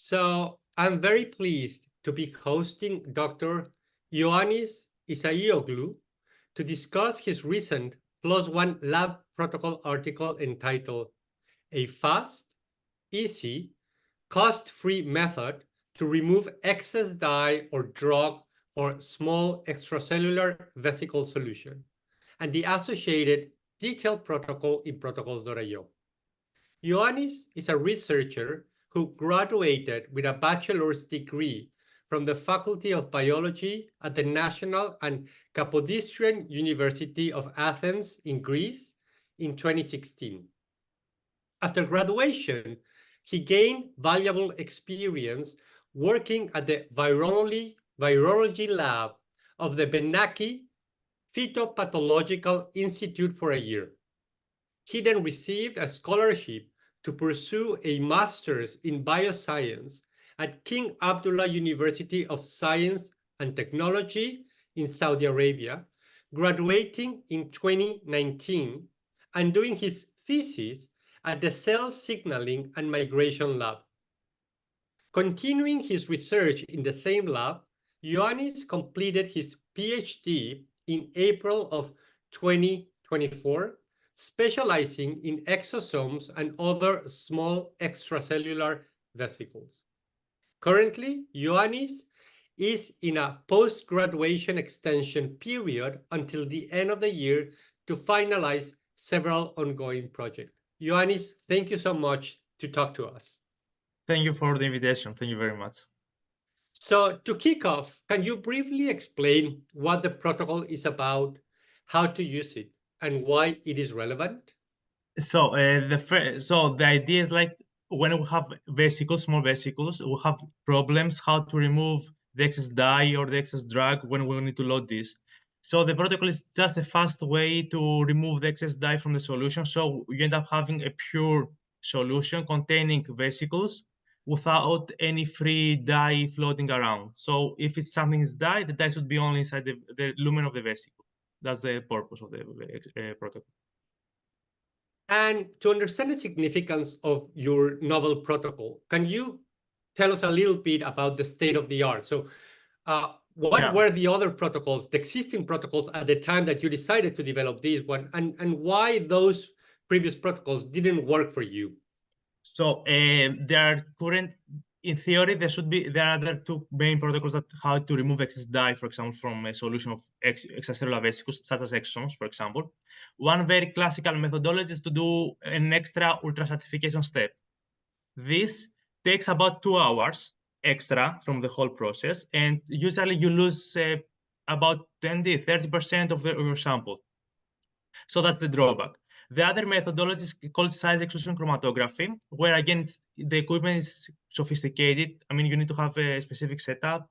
So I'm very pleased to be hosting Dr. Ioannis Isaioglou to discuss his recent PLOS ONE Lab Protocol article entitled A Fast, Easy, Cost-Free Method to Remove Excess Dye or Drug for Small Extracellular Vesicle Solution, and the associated detailed protocol in protocols.io. Ioannis is a researcher who graduated with a bachelor's degree from the Faculty of Biology at the National and Kapodistrian University of Athens in Greece in 2016. After graduation, he gained valuable experience working at the virology lab of the Benaki Phytopathological Institute for a year. He then received a scholarship to pursue a master's in bioscience at King Abdullah University of Science and Technology in Saudi Arabia, graduating in 2019 and doing his thesis at the Cell Signaling and Migration Lab. Continuing his research in the same lab, Ioannis completed his PhD in April of 2024, specializing in exosomes and other small extracellular vesicles. Currently, Ioannis is in a post-graduation extension period until the end of the year to finalize several ongoing projects. Ioannis, thank you so much to talk to us. Thank you for the invitation. Thank you very much. So to kick off, can you briefly explain what the protocol is about, how to use it, and why it is relevant? So the idea is like when we have vesicles, small vesicles, we have problems how to remove the excess dye or the excess drug when we need to load this. So the protocol is just a fast way to remove the excess dye from the solution. So you end up having a pure solution containing vesicles without any free dye floating around. So if it's something is dye, the dye should be only inside the lumen of the vesicle. That's the purpose of the protocol. And to understand the significance of your novel protocol, can you tell us a little bit about the state of the art? So what were the other protocols, the existing protocols at the time that you decided to develop this one, and why those previous protocols didn't work for you? So there are in theory, there are other two main protocols that how to remove excess dye, for example, from a solution of extracellular vesicles, such as exosomes, for example. One very classical methodology is to do an extra ultracertification step. This takes about 2 hours extra from the whole process, and usually you lose about 20-30% of your sample. So that's the drawback. The other methodology is called size exclusion chromatography, where again the equipment is sophisticated. I mean, you need to have a specific setup.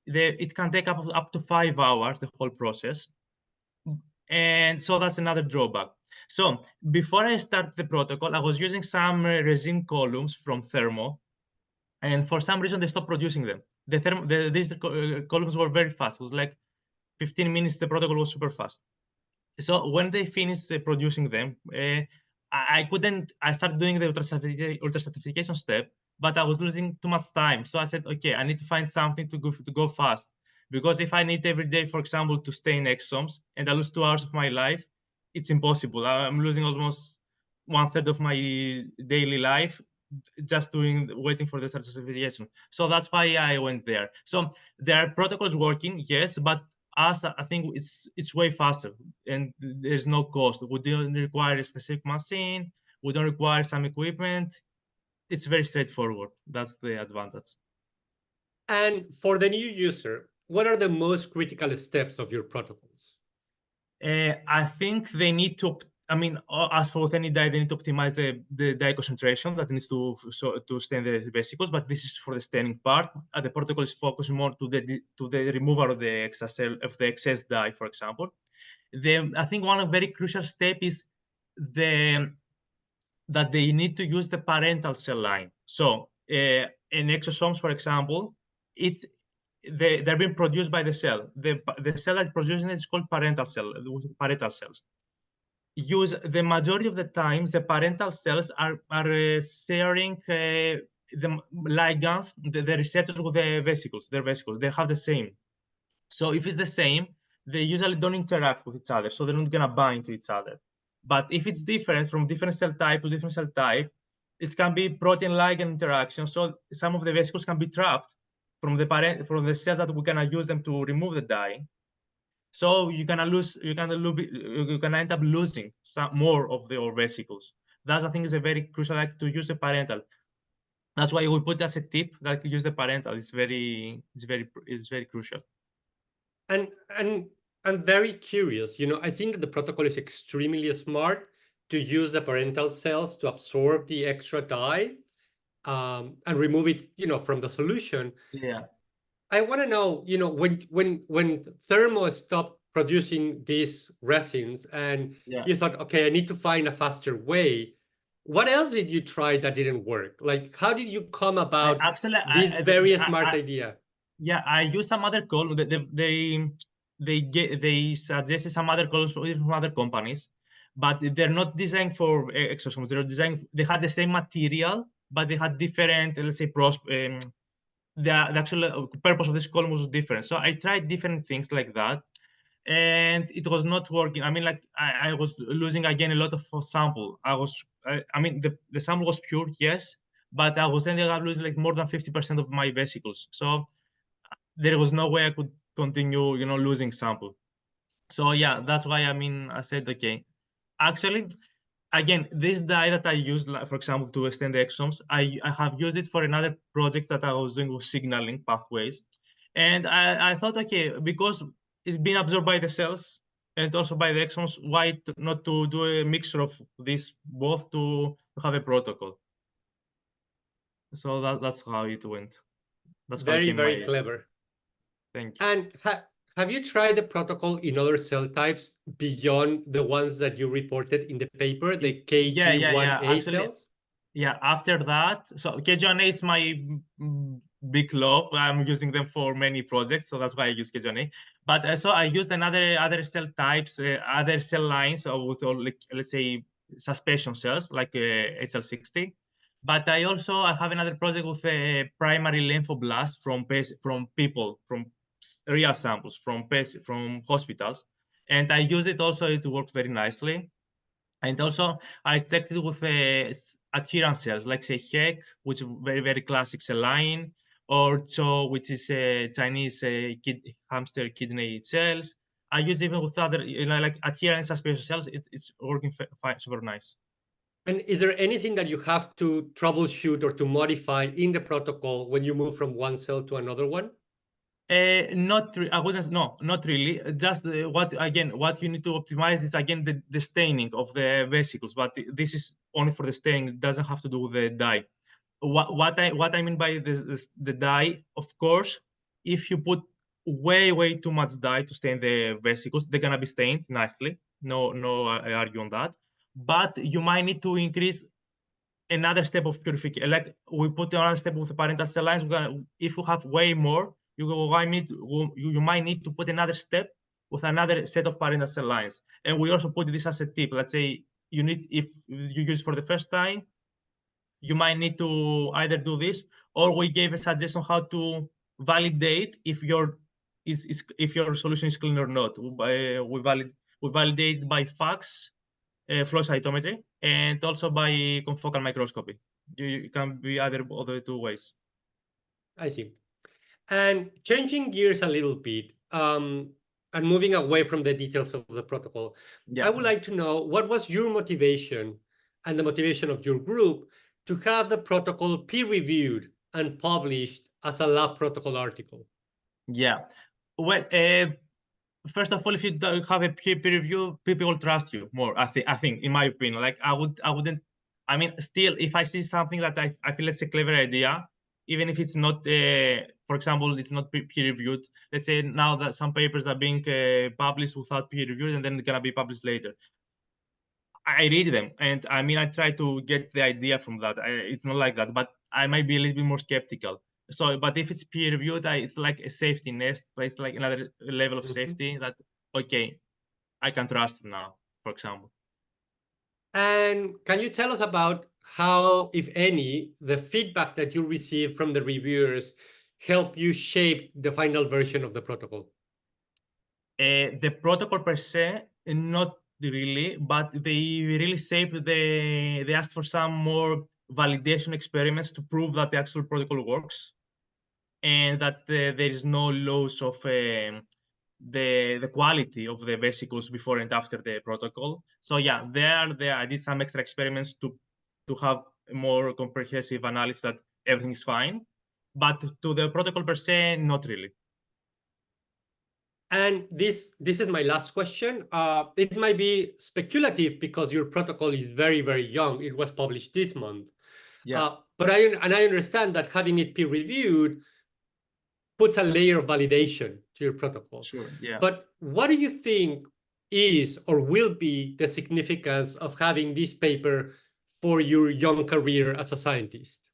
It can take up to 5 hours, the whole process. And so that's another drawback. So before I start the protocol, I was using some resin columns from Thermo, and for some reason they stopped producing them. These columns were very fast. It was like 15 minutes. The protocol was super fast. So when they finished producing them, I started doing the ultracertification step, but I was losing too much time. So I said, okay, I need to find something to go fast. Because if I need every day, for example, to stain exosomes and I lose 2 hours of my life, it's impossible. I'm losing almost 1/3 of my daily life just waiting for the certification. So that's why I went there. So there are protocols working, yes, but us, I think it's way faster and there's no cost. We don't require a specific machine. We don't require some equipment. It's very straightforward. That's the advantage. And for the new user, what are the most critical steps of your protocols? I think they need to, I mean, as for with any dye, they need to optimize the dye concentration that needs to stain the vesicles, but this is for the staining part. The protocol is focused more to the removal of the excess dye, for example. I think one very crucial step is that they need to use the parental cell line. So in exosomes, for example, they're being produced by the cell. The cell that's producing it is called parental cells. The majority of the times, the parental cells are sharing the ligands, the receptors with the vesicles, their vesicles, they have the same. So if it's the same, they usually don't interact with each other, so they're not gonna bind to each other. But if it's different from different cell type to different cell type, it can be protein ligand interaction. So some of the vesicles can be trapped from the cells that we're gonna use them to remove the dye. So you're gonna end up losing some more of your vesicles. That's, I think, is a very crucial, like, to use the parental. That's why we put as a tip that use the parental. It's very crucial. And I'm very curious. I think the protocol is extremely smart to use the parental cells to absorb the extra dye and remove it, from the solution. Yeah. I want to know, when Thermo stopped producing these resins and you thought, okay, I need to find a faster way. What else did you try that didn't work? Like, how did you come about this very smart idea? Yeah, I used some other call. They suggested some other calls from other companies, but they're not designed for exosomes. They had the same material, but they had different, let's say, the actual purpose of this column was different. So I tried different things like that, and it was not working. I mean, like, I was losing again a lot of sample. I mean, the sample was pure, yes, but I was ending up losing like more than 50% of my vesicles. So there was no way I could continue, losing sample. So yeah, that's why, I mean, I said, okay. Actually, again, this dye that I used, for example, to extend the exosomes, I have used it for another project that I was doing with signaling pathways. And I thought, okay, because it's been absorbed by the cells and also by the exosomes, why not to do a mixture of these both to have a protocol? So that's how it went. That's how it Very, came very my clever. Thank you. And have you tried the protocol in other cell types beyond the ones that you reported in the paper, the KG1A Actually, cells? yeah, after that, so KG1A is my big love. I'm using them for many projects, so that's why I use KG1A. But so I used other cell types, other cell lines with all, like, let's say, suspension cells like HL60. But I have another project with primary lymphoblasts from people, from real samples, from hospitals, and I use it also. It works very nicely. And also, I checked it with adherent cells, like, say, HEC, which is very, very classic cell line, or CHO, which is Chinese hamster kidney cells. I use even with other, like adherent suspension cells. It's working fine, super nice. And is there anything that you have to troubleshoot or to modify in the protocol when you move from one cell to another one? I wouldn't. No, not really. Just what you need to optimize is again the staining of the vesicles. But this is only for the staining. It doesn't have to do with the dye. What I mean by the dye, of course, if you put way too much dye to stain the vesicles, they're gonna be stained nicely. No, I argue on that. But you might need to increase another step of purification. Like, we put another step with the parental cell lines. If you have way more, you might need to put another step with another set of parental cell lines. And we also put this as a tip. Let's say if you use for the first time, you might need to either do this, or we gave a suggestion how to validate if your solution is clean or not. We validate by FACS, flow cytometry, and also by confocal microscopy. You can be either other two ways. I see. And changing gears a little bit, and moving away from the details of the protocol, I would like to know, what was your motivation and the motivation of your group to have the protocol peer-reviewed and published as a lab protocol article? Yeah. Well, first of all, if you don't have a peer review, people will trust you more. I think, in my opinion, like, I wouldn't. I mean, still, if I see something that I feel it's a clever idea, even if it's not, for example, it's not peer reviewed. Let's say now that some papers are being published without peer review, and then they're gonna be published later. I read them, and I mean, I try to get the idea from that. It's not like that, but I might be a little bit more skeptical. So, but if it's peer reviewed, it's like a safety nest. It's like another level of safety that, okay, I can trust it now, for example. And can you tell us about how, if any, the feedback that you received from the reviewers help you shape the final version of the protocol? The protocol per se, not really, but they really shaped they asked for some more validation experiments to prove that the actual protocol works and that there is no loss of the quality of the vesicles before and after the protocol. So yeah, there I did some extra experiments to have a more comprehensive analysis that everything is fine, but to the protocol per se, not really. And this is my last question. It might be speculative because your protocol is very, very young. It was published this month. Yeah. But I understand that having it peer-reviewed puts a layer of validation to your protocol. Sure, yeah. But what do you think is or will be the significance of having this paper for your young career as a scientist?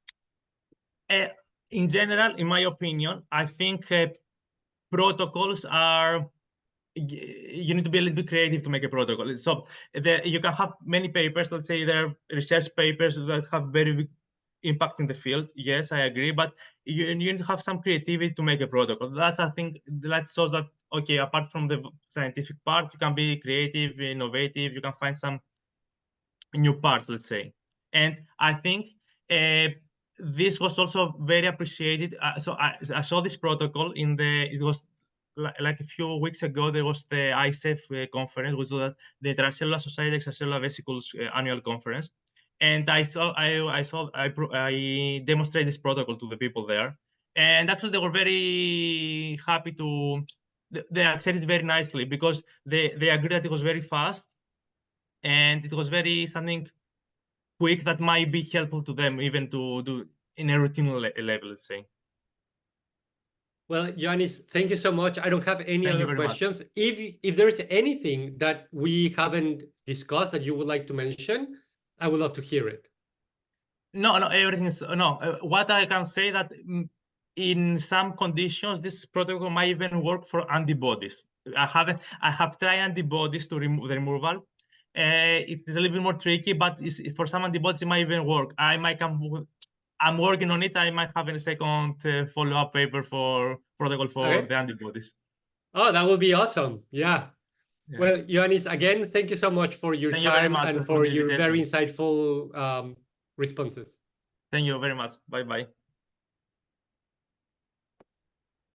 In general, in my opinion, I think protocols are, you need to be a little bit creative to make a protocol. So you can have many papers, let's say there are research papers that have very big impact in the field. Yes, I agree, but you need to have some creativity to make a protocol. That's, I think, that shows that, okay, apart from the scientific part, you can be creative, innovative, you can find some new parts, let's say. And I think this was also very appreciated. So I saw this protocol in it was like a few weeks ago, there was the ISEF conference, which was the Intracellular Society Extracellular Vesicles annual conference. And I demonstrated this protocol to the people there. And actually, they were very happy they accepted it very nicely because they agreed that it was very fast and it was very something quick that might be helpful to them even to do in a routine level, let's say. Well, Ioannis, thank you so much. I don't have any Thank you other very much. questions. If there's anything that we haven't discussed that you would like to mention, I would love to hear it. No, everything is no. What I can say that in some conditions, this protocol might even work for antibodies. I have tried antibodies to remove the removal. It's a little bit more tricky, but for some antibodies, it might even work. I'm working on it. I might have a second follow-up paper for protocol for the antibodies. Oh, that would be awesome. Yeah. Yeah. Well, Ioannis, again, thank you so much for your Thank you very time much and for for the your very invitation. insightful responses. Thank you very much. Bye-bye.